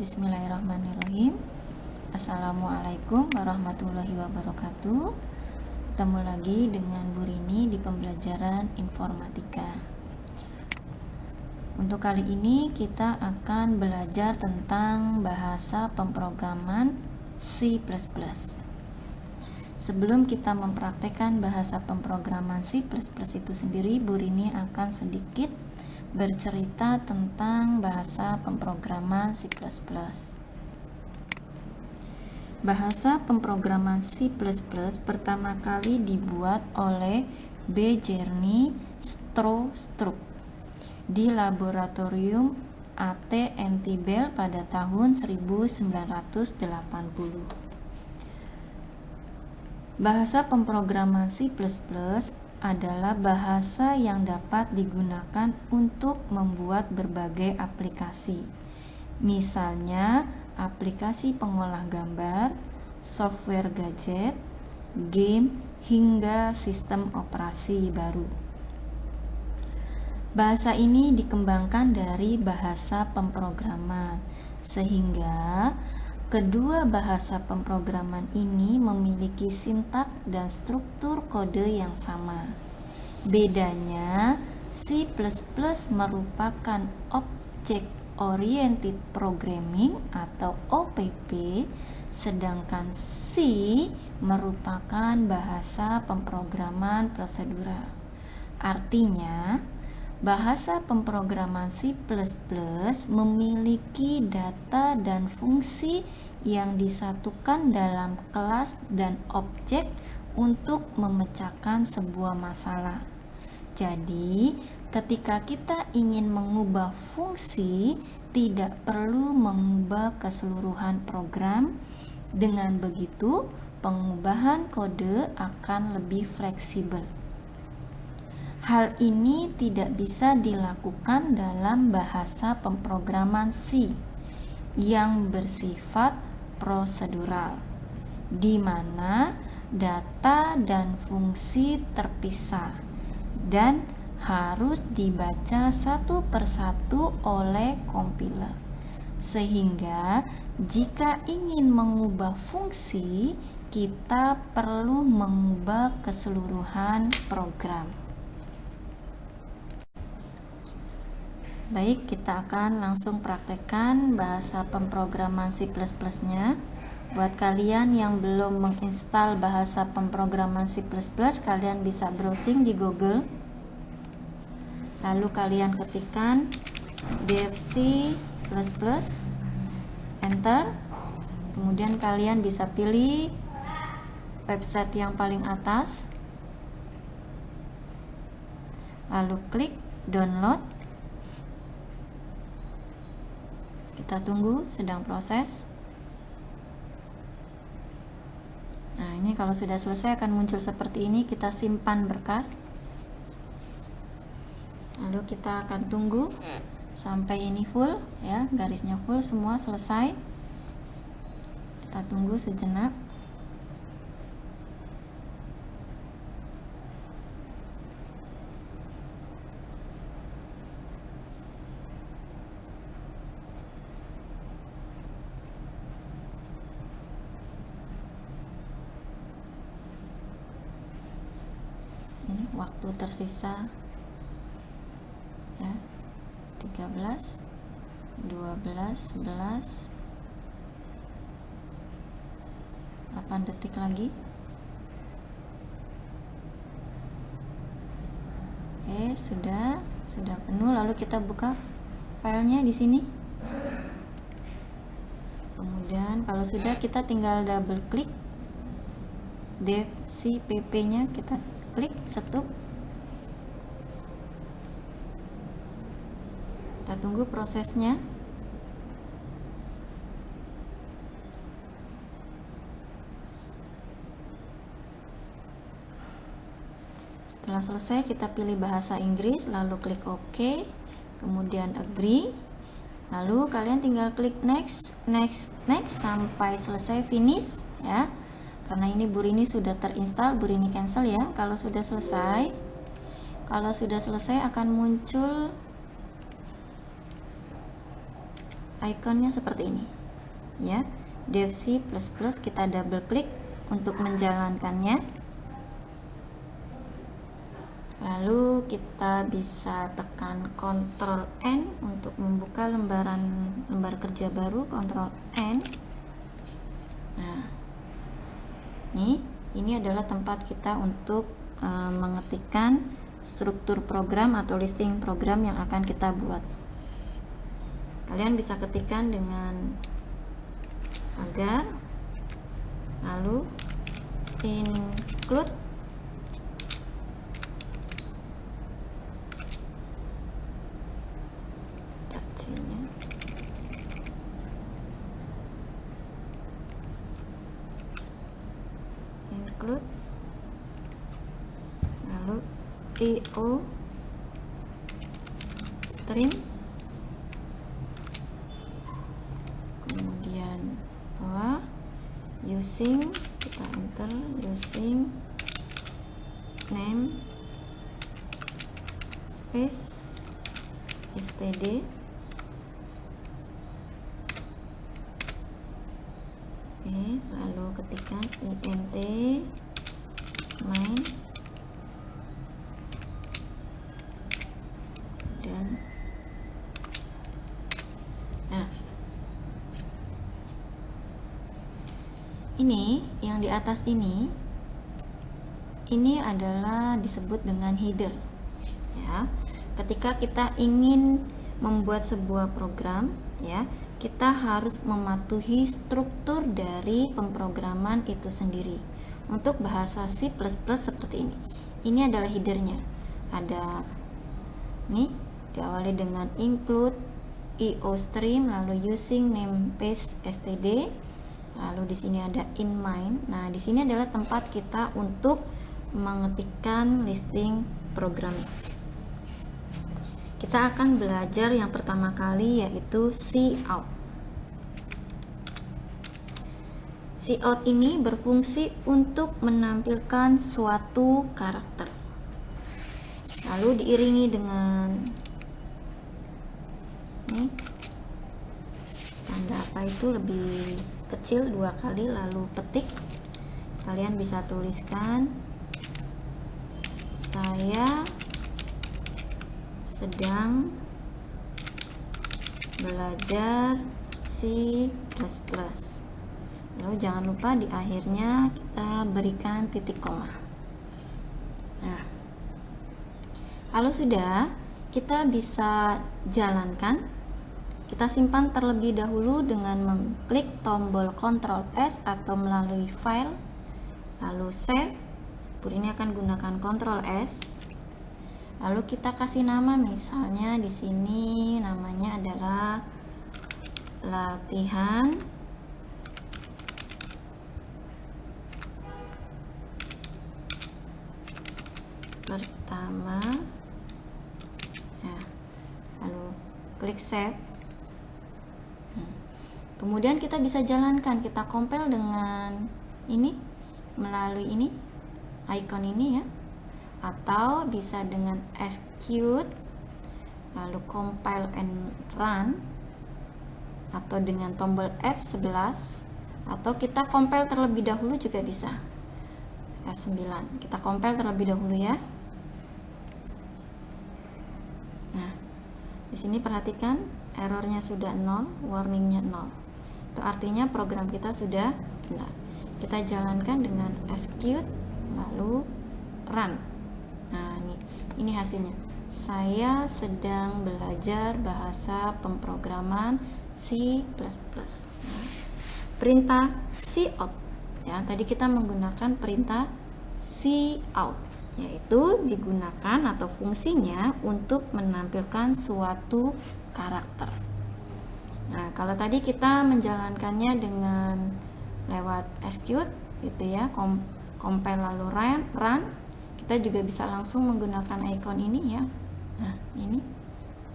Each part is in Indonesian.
Bismillahirrahmanirrahim. Assalamualaikum warahmatullahi wabarakatuh. Ketemu lagi dengan Bu Rini di pembelajaran informatika. Untuk kali ini kita akan belajar tentang bahasa pemrograman C++. Sebelum kita mempraktekkan bahasa pemrograman C++ itu sendiri, Bu Rini akan sedikit bercerita tentang bahasa pemrograman C++. Bahasa pemrograman C++ pertama kali dibuat oleh Bjerkny Stroustrup di laboratorium AT&T Bell pada tahun 1980. Bahasa pemrograman C++ adalah bahasa yang dapat digunakan untuk membuat berbagai aplikasi. Misalnya, aplikasi pengolah gambar, software gadget, game, hingga sistem operasi baru. Bahasa ini dikembangkan dari bahasa pemrograman, sehingga kedua bahasa pemrograman ini memiliki sintak dan struktur kode yang sama. Bedanya, C++ merupakan Object Oriented Programming atau OPP, sedangkan C merupakan bahasa pemrograman prosedural. Artinya, bahasa pemrograman C++ memiliki data dan fungsi yang disatukan dalam kelas dan objek untuk memecahkan sebuah masalah. Jadi, ketika kita ingin mengubah fungsi, tidak perlu mengubah keseluruhan program. Dengan begitu, pengubahan kode akan lebih fleksibel. Hal ini tidak bisa dilakukan dalam bahasa pemrograman C yang bersifat prosedural, di mana data dan fungsi terpisah dan harus dibaca satu persatu oleh kompiler. Sehingga jika ingin mengubah fungsi, kita perlu mengubah keseluruhan program. Baik, kita akan langsung praktekkan bahasa pemrograman C++ nya. Buat kalian yang belum menginstal bahasa pemrograman C++, kalian bisa browsing di Google. Lalu kalian ketikkan dfc++, enter. Kemudian kalian bisa pilih website yang paling atas. Lalu klik download. Kita tunggu, sedang proses. Nah, ini kalau sudah selesai akan muncul seperti ini. Kita simpan berkas. Lalu kita akan tunggu sampai ini full, ya, garisnya full semua selesai. Kita tunggu sejenak. Ini waktu tersisa, ya, 13, 12, 11, 8 detik lagi. Oke, sudah penuh. Lalu kita buka filenya di sini. Kemudian kalau sudah, kita tinggal double klik dfcpp nya, kita klik stop. Kita tunggu prosesnya. Setelah selesai, kita pilih bahasa Inggris, lalu klik OK, kemudian agree. Lalu kalian tinggal klik next sampai selesai finish, ya. Karena ini Bu Rini sudah terinstall, Bu Rini cancel, ya. Kalau sudah selesai akan muncul ikonnya seperti ini ya. Dev C++, kita double klik untuk menjalankannya. Lalu kita bisa tekan Ctrl N untuk membuka lembar kerja baru, Ctrl N. Nah, ini adalah tempat kita untuk mengetikkan struktur program atau listing program yang akan kita buat. Kalian bisa ketikkan dengan agar, lalu include C-nya, include, lalu IO stream, kemudian bawah using, kita enter using name space std. Lalu ketikkan int main dan ini yang di atas ini adalah disebut dengan header ya. Ketika kita ingin membuat sebuah program ya, kita harus mematuhi struktur dari pemrograman itu sendiri. Untuk bahasa C++ seperti ini. Ini adalah headernya. Ada nih, diawali dengan include IO stream, lalu using namespace std, lalu di sini ada in main. Nah, di sini adalah tempat kita untuk mengetikkan listing program. Kita akan belajar yang pertama kali yaitu cout. Cout ini berfungsi untuk menampilkan suatu karakter. Lalu diiringi dengan tanda apa itu lebih kecil 2 kali, lalu petik. Kalian bisa tuliskan saya sedang belajar C++. Lalu jangan lupa di akhirnya kita berikan titik koma. Nah, kalau sudah, kita bisa jalankan. Kita simpan terlebih dahulu dengan mengklik tombol Ctrl S atau melalui file, lalu save. Ini akan gunakan Ctrl S. Lalu kita kasih nama, misalnya di sini namanya adalah latihan pertama. Nah, lalu klik save. Kemudian kita bisa jalankan, kita compile dengan ini, melalui ini, icon ini ya, atau bisa dengan execute, lalu compile and run, atau dengan tombol F11, atau kita compile terlebih dahulu juga bisa. F9, kita compile terlebih dahulu ya. Nah, di sini perhatikan errornya sudah 0, warningnya 0. Itu artinya program kita sudah benar. Kita jalankan dengan execute, lalu run. Nah, ini hasilnya. Saya sedang belajar bahasa pemrograman C++. Nah, perintah cout. Ya, tadi kita menggunakan perintah cout, yaitu digunakan atau fungsinya untuk menampilkan suatu karakter. Nah, kalau tadi kita menjalankannya dengan lewat execute gitu ya, compile lalu run, kita juga bisa langsung menggunakan icon ini ya. Nah, ini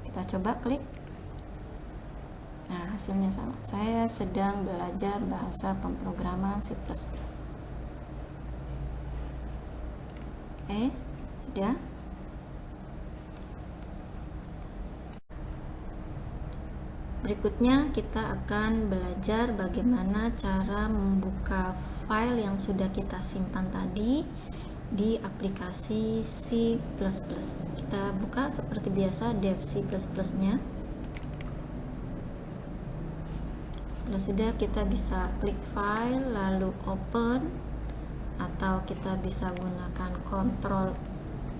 kita coba klik. Nah, hasilnya sama. Saya sedang belajar bahasa pemrograman C++. Oke, sudah. Berikutnya kita akan belajar bagaimana cara membuka file yang sudah kita simpan tadi di aplikasi C++. Kita buka seperti biasa dev C++ nya. Kalau sudah, kita bisa klik file lalu open, atau kita bisa gunakan Ctrl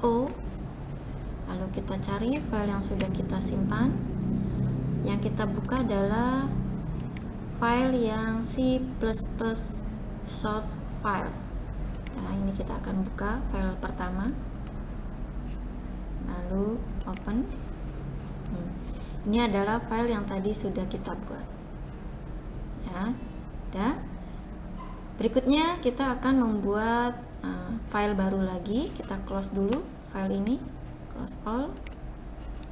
O, lalu kita cari file yang sudah kita simpan. Yang kita buka adalah file yang C++ source file. Nah, ini kita akan buka file pertama, lalu open. Ini adalah file yang tadi sudah kita buat. Ya, udah. Berikutnya kita akan membuat file baru lagi. Kita close dulu file ini, close all,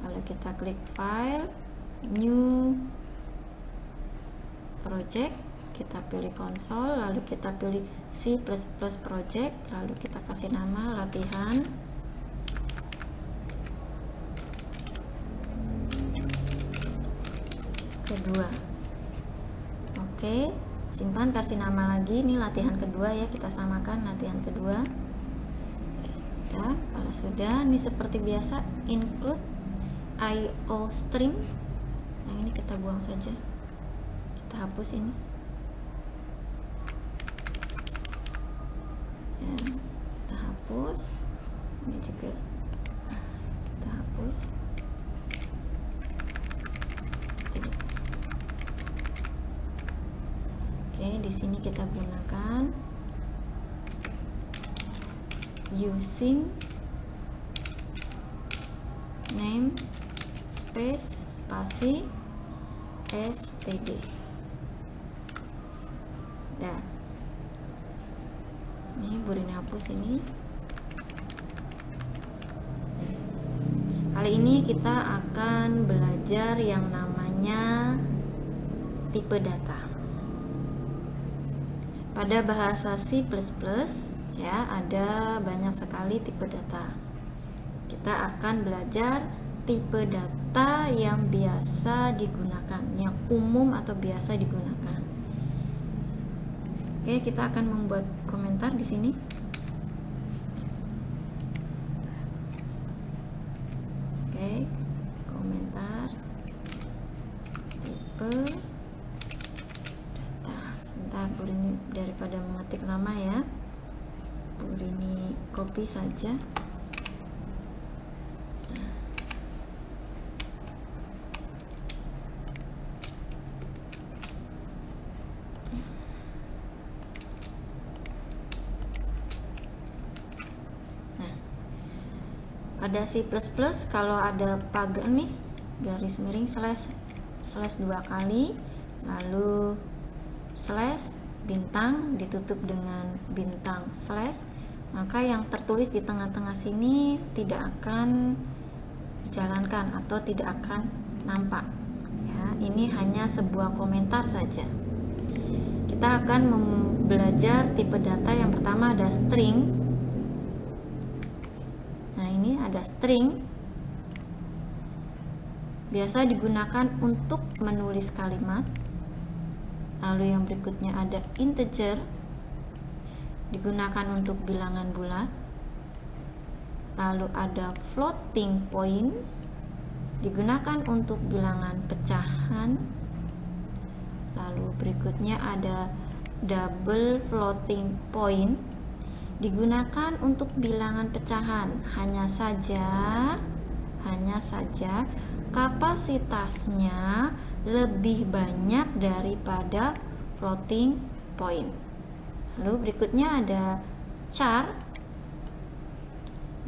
lalu kita klik file, new project, kita pilih console, lalu kita pilih C++ project, lalu kita kasih nama latihan kedua. Oke, simpan, kasih nama lagi, ini latihan kedua ya, kita samakan latihan kedua. Udah, kalau sudah, ini seperti biasa include IO stream. Yang ini kita buang saja, kita hapus ini ya, kita hapus ini juga, kita hapus. Oke, di sini kita gunakan using name space spasi std. Ya, ini Burini hapus ini. Kali ini kita akan belajar yang namanya tipe data. Pada bahasa C++ ya, ada banyak sekali tipe data. Kita akan belajar tipe data yang biasa digunakan, yang umum atau biasa digunakan. Oke, kita akan membuat komentar di sini. Oke, komentar tipe data. Sebentar, Burini, daripada mengetik lama ya, Burini copy saja. Pada C++ kalau ada pagar nih, garis miring slash 2 kali, lalu slash bintang ditutup dengan bintang slash, maka yang tertulis di tengah-tengah sini tidak akan dijalankan atau tidak akan nampak ya. Ini hanya sebuah komentar saja. Kita akan belajar tipe data. Yang pertama ada string. Ini ada string, biasa digunakan untuk menulis kalimat. Lalu yang berikutnya ada integer, digunakan untuk bilangan bulat. Lalu ada floating point, digunakan untuk bilangan pecahan. Lalu berikutnya ada double floating point, digunakan untuk bilangan pecahan. Hanya saja kapasitasnya lebih banyak daripada floating point. Lalu berikutnya ada char,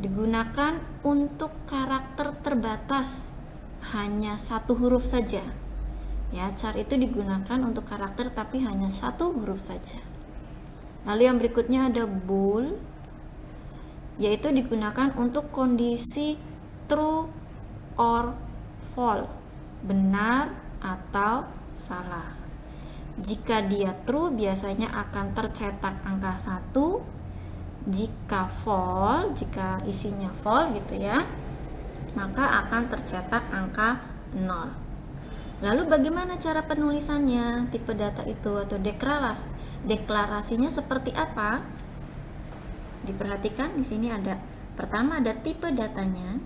digunakan untuk karakter terbatas, hanya satu huruf saja ya. Char itu digunakan untuk karakter tapi hanya satu huruf saja. Lalu yang berikutnya ada bool, yaitu digunakan untuk kondisi true or false, benar atau salah. Jika dia true, biasanya akan tercetak angka 1. Jika false, jika isinya false gitu ya, maka akan tercetak angka 0. Lalu bagaimana cara penulisannya tipe data itu atau deklarasinya seperti apa? Diperhatikan di sini ada pertama ada tipe datanya.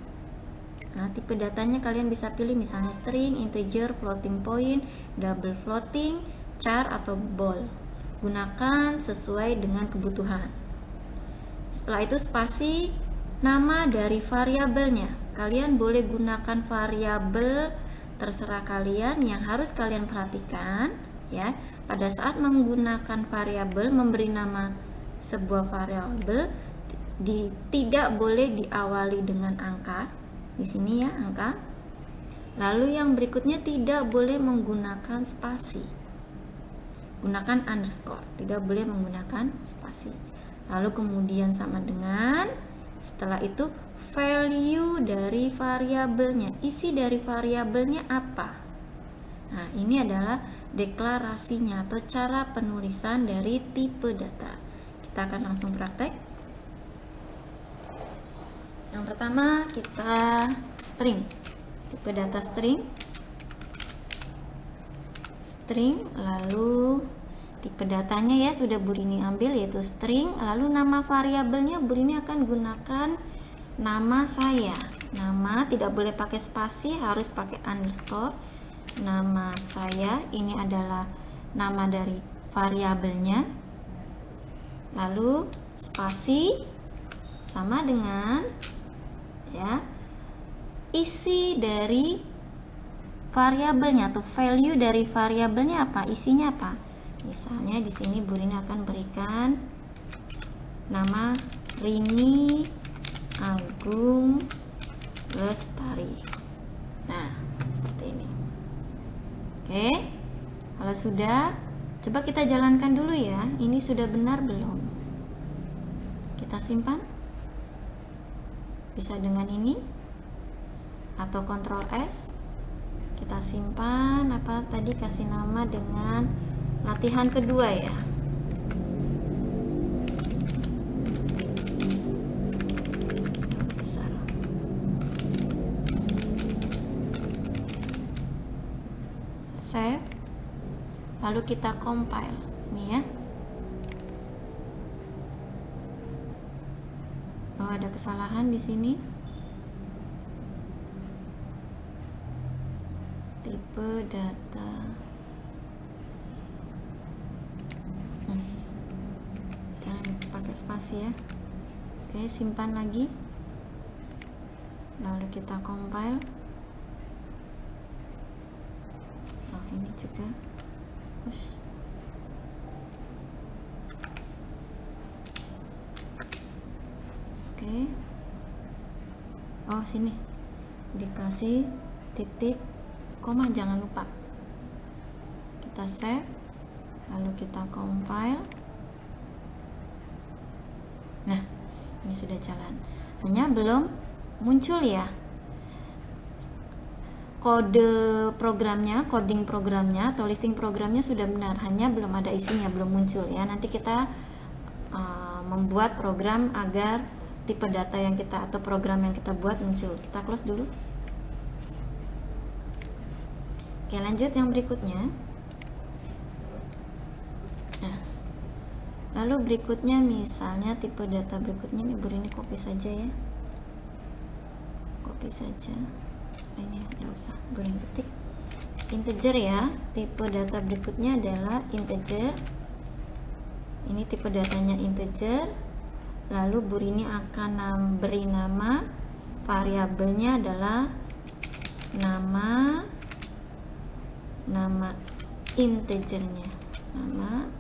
Nah, tipe datanya kalian bisa pilih misalnya string, integer, floating point, double floating, char atau bold. Gunakan sesuai dengan kebutuhan. Setelah itu spasi, nama dari variabelnya. Kalian boleh gunakan variabel terserah kalian. Yang harus kalian perhatikan ya, pada saat menggunakan variabel, memberi nama sebuah variabel tidak boleh diawali dengan angka. Di sini ya angka. Lalu yang berikutnya tidak boleh menggunakan spasi. Gunakan underscore, tidak boleh menggunakan spasi. Lalu kemudian sama dengan, setelah itu value dari variabelnya. Isi dari variabelnya apa? Nah, ini adalah deklarasinya atau cara penulisan dari tipe data. Kita akan langsung praktek. Yang pertama kita string, tipe data string, lalu tipe datanya ya sudah Bu Rini ambil yaitu string, lalu nama variabelnya Bu Rini akan gunakan nama saya. Nama tidak boleh pakai spasi, harus pakai underscore. Nama saya ini adalah nama dari variabelnya. Lalu spasi sama dengan ya isi dari variabelnya atau value dari variabelnya apa, isinya apa. Misalnya di sini Bu Rini akan berikan nama Rini Agung Lestari. Nah, seperti ini. Oke, kalau sudah, coba kita jalankan dulu ya. Ini sudah benar belum? Kita simpan. Bisa dengan ini atau Ctrl S. Kita simpan apa tadi, kasih nama dengan latihan kedua ya. Besar. Save. Lalu kita compile. Ini ya. Oh, ada kesalahan di sini. Tipe data. Jangan pakai spasi ya. Oke, simpan lagi. Lalu kita compile. Oh, ini juga. Push. Oke. Oh, sini dikasih titik koma, jangan lupa. Kita save, lalu kita compile. Nah, ini sudah jalan. Hanya belum muncul ya kode programnya, coding programnya atau listing programnya sudah benar, hanya belum ada isinya, belum muncul ya. Nanti kita membuat program agar tipe data yang kita atau program yang kita buat muncul. Kita close dulu. Oke, lanjut yang berikutnya. Nah, lalu berikutnya misalnya tipe data berikutnya nih, ini copy saja ya. Copy saja. Ini enggak usah ketik. Integer ya. Tipe data berikutnya adalah integer. Ini tipe datanya integer. Lalu Bu Rini akan beri nama variabelnya adalah nama integernya, nama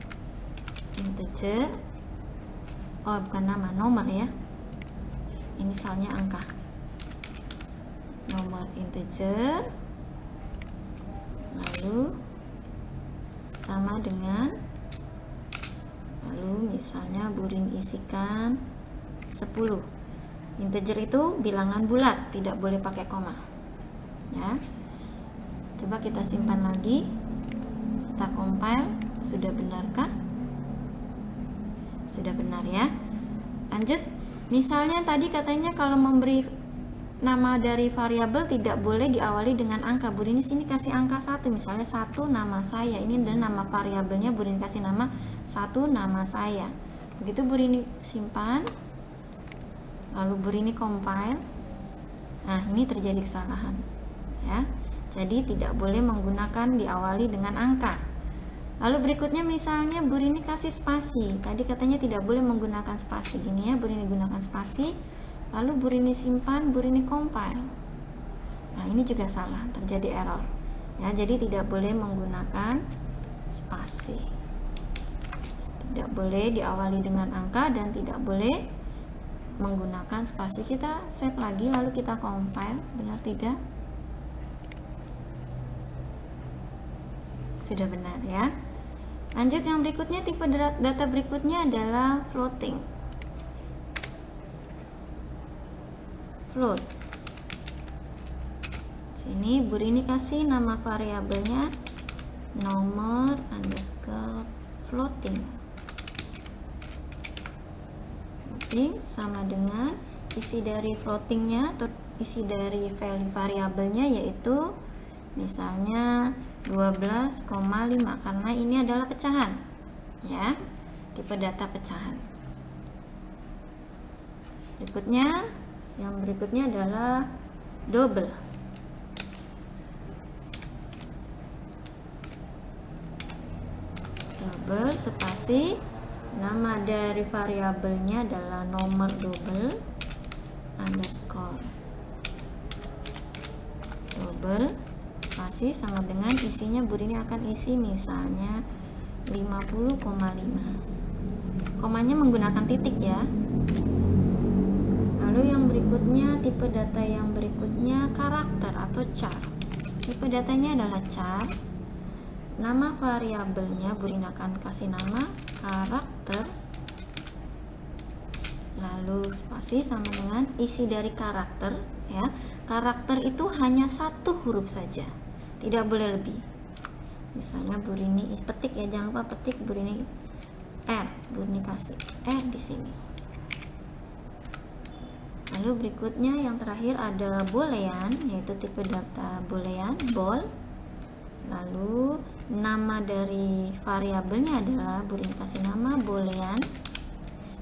integer. Oh, bukan nama, nomor ya. Ini misalnya angka, nomor integer. Lalu sama dengan, lalu misalnya Bu Rini isikan 10. Integer itu bilangan bulat, tidak boleh pakai koma ya. Coba kita simpan lagi, kita compile. Sudah benarkah? Sudah benar ya. Lanjut, misalnya tadi katanya kalau memberi nama dari variabel tidak boleh diawali dengan angka. Bu Rini sini kasih angka 1, misalnya 1 nama saya. Ini adalah nama variabelnya, Bu Rini kasih nama 1 nama saya. Begitu Bu Rini simpan, lalu Bu Rini compile. Nah, ini terjadi kesalahan ya. Jadi tidak boleh menggunakan diawali dengan angka. Lalu berikutnya misalnya Bu Rini kasih spasi. Tadi katanya tidak boleh menggunakan spasi. Gini ya, Bu Rini gunakan spasi. Lalu Bu Rini simpan, Bu Rini compile. Nah, ini juga salah, terjadi error. Ya, jadi tidak boleh menggunakan spasi. Tidak boleh diawali dengan angka dan tidak boleh menggunakan spasi. Kita save lagi lalu kita compile. Benar tidak? Sudah benar ya. Lanjut yang berikutnya, tipe data berikutnya adalah floating. Float. Sini Bu Rini kasih nama variabelnya nomor underscore floating. Floating sama dengan isi dari floatingnya atau isi dari value variabelnya yaitu misalnya 12,5 karena ini adalah pecahan ya, tipe data pecahan. Yang berikutnya adalah double. Double spasi, nama dari variabelnya adalah nomor double underscore double spasi sama dengan isinya Bu Rini akan isi misalnya 50,5. Komanya menggunakan titik ya. Lalu yang berikutnya, tipe data yang berikutnya karakter atau char. Tipe datanya adalah char. Nama variabelnya Bu Rini akan kasih nama karakter. Lalu spasi sama dengan isi dari karakter ya. Karakter itu hanya 1 huruf saja. Tidak boleh lebih. Misalnya Bu Rini petik ya, jangan lupa petik Bu Rini R. Bu Rini kasih R di sini. Lalu berikutnya yang terakhir ada boolean, yaitu tipe data boolean, bool. Lalu nama dari variabelnya adalah Bu Rini kasih nama boolean.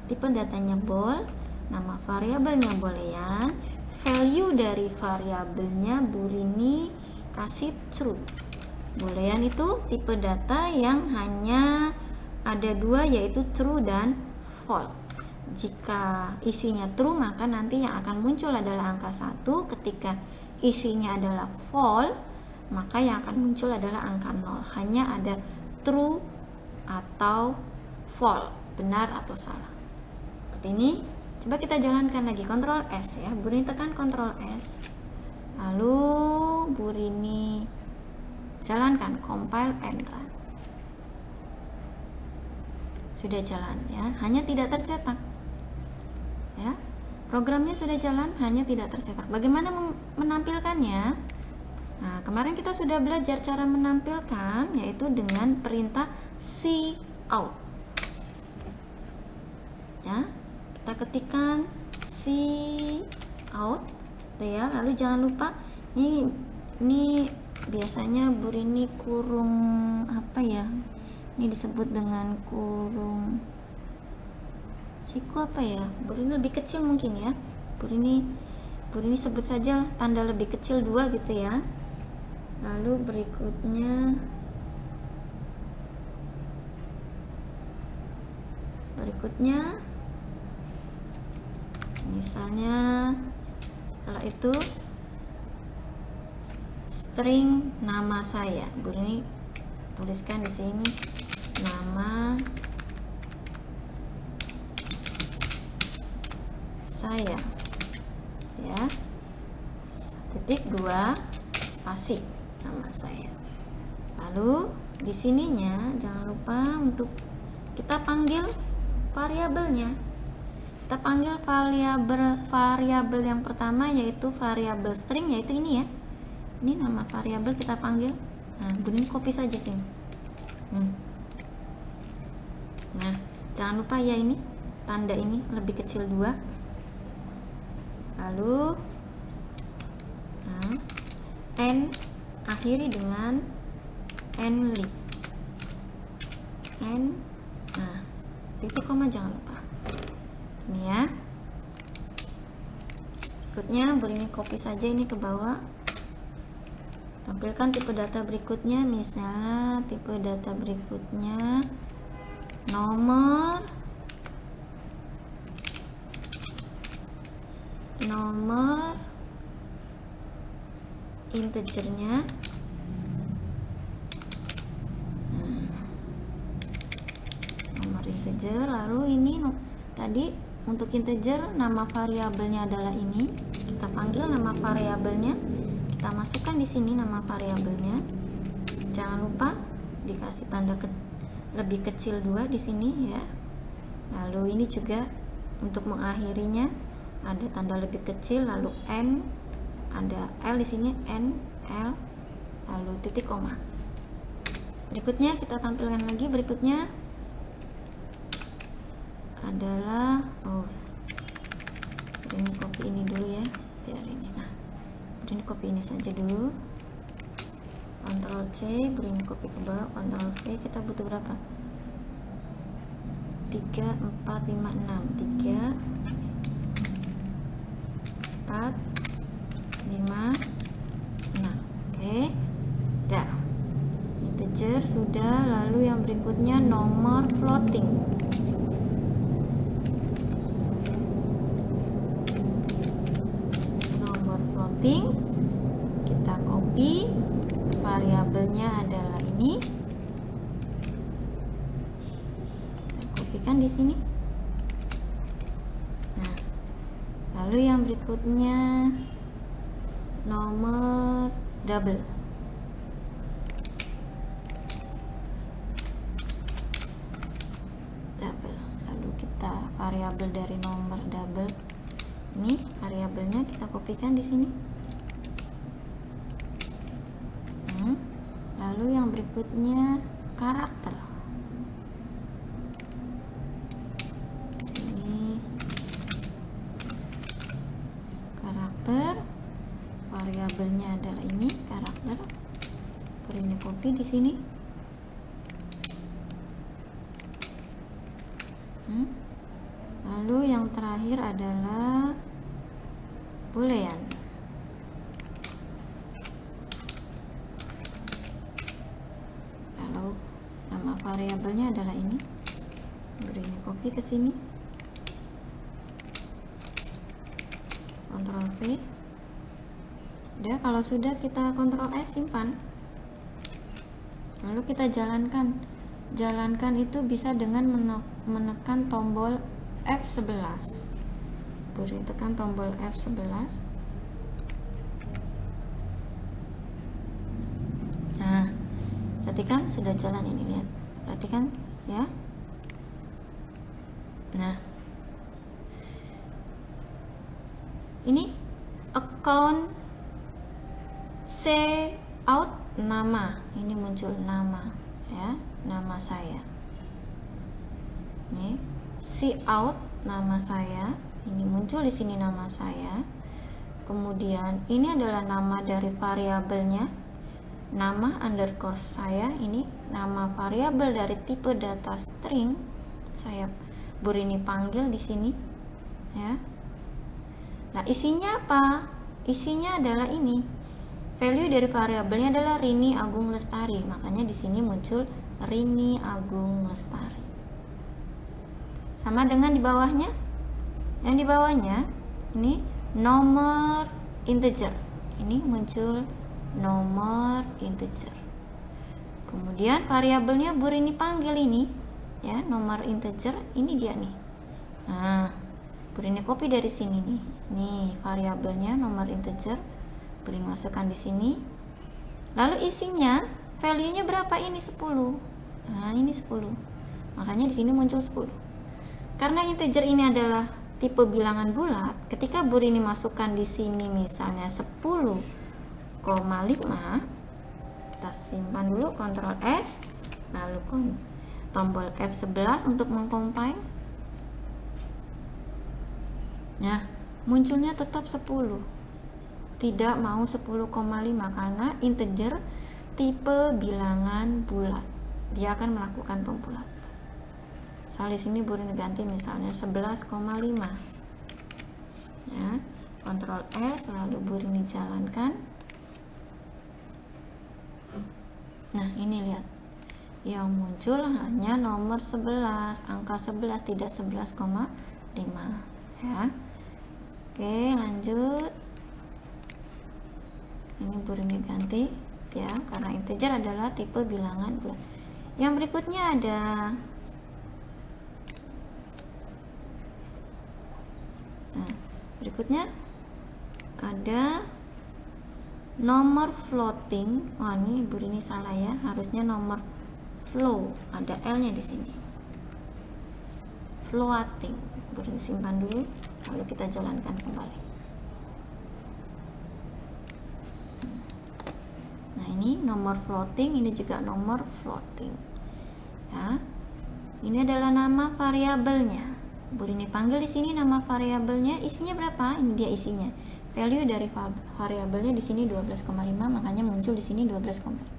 Tipe datanya bool, nama variabelnya boolean. Value dari variabelnya Bu Rini kasih true. Boolean itu tipe data yang hanya ada 2 yaitu true dan false. Jika isinya true maka nanti yang akan muncul adalah angka 1. Ketika isinya adalah false maka yang akan muncul adalah angka 0. Hanya ada true atau false, benar atau salah. Seperti ini. Coba kita jalankan lagi, Ctrl S ya. Bu Rini tekan Ctrl S. Lalu Bu Rini jalankan, compile and run. Sudah jalan ya, hanya tidak tercetak. Ya. Programnya sudah jalan, hanya tidak tercetak. Bagaimana menampilkannya? Nah, kemarin kita sudah belajar cara menampilkan yaitu dengan perintah cout. Ya. Kita ketikkan cout ya, lalu jangan lupa ini biasanya Bu Rini kurung apa ya, ini disebut dengan kurung siku apa ya, Bu Rini lebih kecil mungkin ya, Bu Rini sebut saja tanda lebih kecil 2 gitu ya. Lalu berikutnya misalnya setelah itu string nama saya, Bu Rini tuliskan di sini nama saya ya, titik 2 spasi nama saya. Lalu di sininya jangan lupa untuk kita panggil variabelnya. Kita panggil variabel yang pertama yaitu variabel string, yaitu ini ya. Ini nama variabel kita panggil. Nah, Bu Rini copy saja sini. Nah, jangan lupa ya ini tanda ini lebih kecil 2. Lalu N, akhiri dengan nly. N, nah titik koma jangan lupa. Ini ya. Berikutnya beri ini copy saja ini ke bawah. Tampilkan tipe data berikutnya, misalnya tipe data berikutnya nomor integernya. Nomor integer, lalu ini tadi untuk integer nama variabelnya adalah ini. Kita panggil nama variabelnya, kita masukkan di sini nama variabelnya. Jangan lupa dikasih tanda lebih kecil 2 di sini ya. Lalu ini juga untuk mengakhirinya ada tanda lebih kecil, lalu n, ada l di sini, n, l, lalu titik koma. Berikutnya kita tampilkan lagi, berikutnya adalah ini copy ini dulu ya, biar ini. Nah, ini copy ini saja dulu. Ctrl C, beri ini copy ke bawah, Ctrl V. Kita butuh berapa? 3, 4, 5, 6. 3, 4, 5, 6. Oke, dah. Integer sudah, lalu yang berikutnya nomor floating. Nomor floating kita copy, variabelnya adalah ini. Kita kopikan di sini. Nah, lalu yang berikutnya nomor double. Lalu kita variabel dari nomor double ini, variabelnya kita kopikan di sini. Lalu yang berikutnya karakter. Sini karakter, variabelnya adalah ini karakter. Beri ini copy di sini. Lalu yang terakhir adalah boolean. Lalu nama variabelnya adalah ini. Beri ini copy ke sini. Ctrl V. Udah, kalau sudah kita Ctrl S, simpan. Lalu kita jalankan. Jalankan itu bisa dengan menekan tombol F11. Beri tekan tombol F11. Nah, perhatikan sudah jalan ini, lihat. Perhatikan ya. Nah, ini account C out nama, ini muncul nama ya, nama saya. Nih, C out nama saya, ini muncul di sini nama saya. Kemudian ini adalah nama dari variabelnya, nama underscore saya, ini nama variabel dari tipe data string. Saya beri ini panggil di sini ya. Nah, isinya apa? Isinya adalah ini. Value dari variabelnya adalah Rini Agung Lestari. Makanya di sini muncul Rini Agung Lestari. Sama dengan di bawahnya. Yang di bawahnya ini nomor integer. Ini muncul nomor integer. Kemudian variabelnya beri ini panggil ini ya, nomor integer, ini dia nih. Nah, beri ini copy dari sini nih. Nih variabelnya nomor integer, beri masukkan di sini. Lalu isinya value-nya berapa? Ini 10. Nah, ini 10. Makanya di sini muncul 10. Karena integer ini adalah tipe bilangan bulat, ketika beri ini masukkan di sini misalnya 10,5, kita simpan dulu, Ctrl S, lalu tombol F11 untuk mengcompile. Nah, munculnya tetap 10. tidak mau 10,5 karena integer tipe bilangan bulat. Dia akan melakukan pembulatan. Misal di sini Bu Rini ganti misalnya 11,5. Ya, Ctrl S lalu Bu Rini jalankan. Nah, ini lihat. Yang muncul hanya nomor 11, angka 11, tidak 11,5 ya. Oke, lanjut. Ini Bu Rini ganti ya, karena integer adalah tipe bilangan bulat. Yang berikutnya ada nomor floating. Oh, ini Bu Rini salah ya, harusnya nomor flow, ada L-nya di sini. Floating. Bu Rini simpan dulu, lalu kita jalankan kembali. Nah, ini nomor floating, ini juga nomor floating. Ya. Ini adalah nama variabelnya. Bu Rini panggil di sini nama variabelnya, isinya berapa? Ini dia isinya. Value dari variabelnya di sini 12,5, makanya muncul di sini 12,5.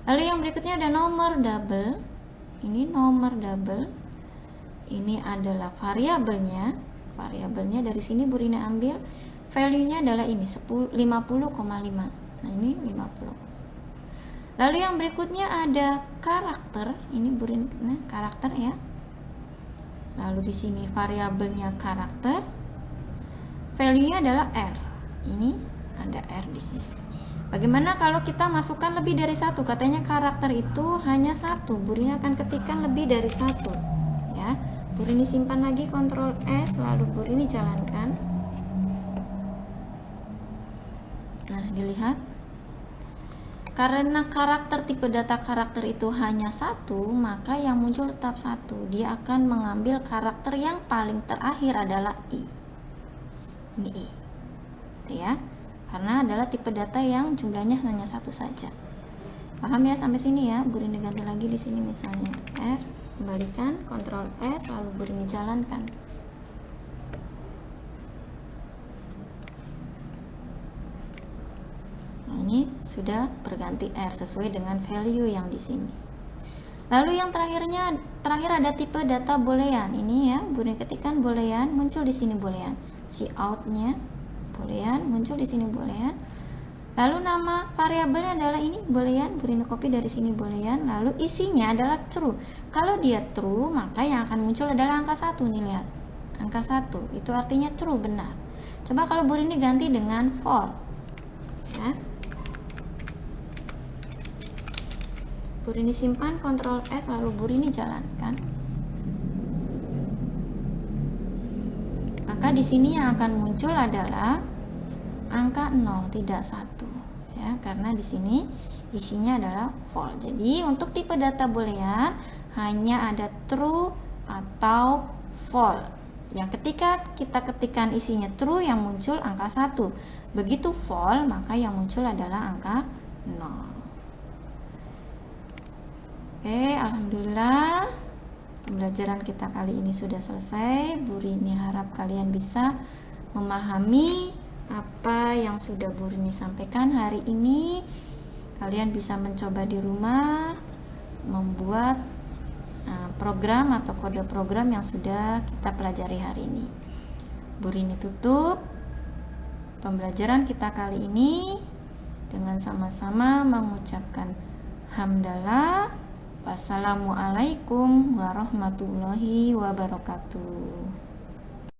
Lalu yang berikutnya ada nomor double. Ini nomor double. Ini adalah variabelnya. Variabelnya dari sini Bu Rini ambil, value-nya adalah ini 50,5. Nah, ini 50. Lalu yang berikutnya ada karakter. Ini Bu Rini, nah, karakter ya. Lalu di sini variabelnya karakter. Value-nya adalah R. Ini ada R di sini. Bagaimana kalau kita masukkan lebih dari satu? Katanya karakter itu hanya satu. Bu Rini akan ketikkan lebih dari satu. Ya, Bu Rini simpan lagi, Ctrl S, lalu Bu Rini jalankan. Nah, dilihat. Karena karakter tipe data karakter itu hanya satu, maka yang muncul tetap satu. Dia akan mengambil karakter yang paling terakhir adalah I. Ini I. Gitu ya. Karena adalah tipe data yang jumlahnya hanya satu saja. Paham ya sampai sini ya? Bu Rini ganti lagi di sini misalnya R, kembalikan, Ctrl S, lalu Bu Rini jalankan. Nah, ini sudah berganti R sesuai dengan value yang di sini. Lalu yang terakhir ada tipe data boolean. Ini ya, Bu Rini ketikkan boolean, muncul di sini boolean. Cout-nya boolean, muncul di sini boolean. Lalu nama variabelnya adalah ini boolean, Bu Rini copy dari sini boolean. Lalu isinya adalah true. Kalau dia true, maka yang akan muncul adalah angka 1 nih, lihat. Angka 1 itu artinya true, benar. Coba kalau Bu Rini ganti dengan false. Ya. Bu Rini simpan, Ctrl S, lalu Bu Rini jalankan. Maka di sini yang akan muncul adalah angka 0, tidak 1 ya, karena di sini isinya adalah false. Jadi untuk tipe data boolean hanya ada true atau false. Yang ketika kita ketikkan isinya true, yang muncul angka 1. Begitu false, maka yang muncul adalah angka 0. Oke, alhamdulillah pembelajaran kita kali ini sudah selesai. Bu Rini harap kalian bisa memahami apa yang sudah Bu Rini sampaikan hari ini. Kalian bisa mencoba di rumah membuat program atau kode program yang sudah kita pelajari hari ini. Bu Rini tutup pembelajaran kita kali ini dengan sama-sama mengucapkan hamdalah. Wassalamualaikum warahmatullahi wabarakatuh.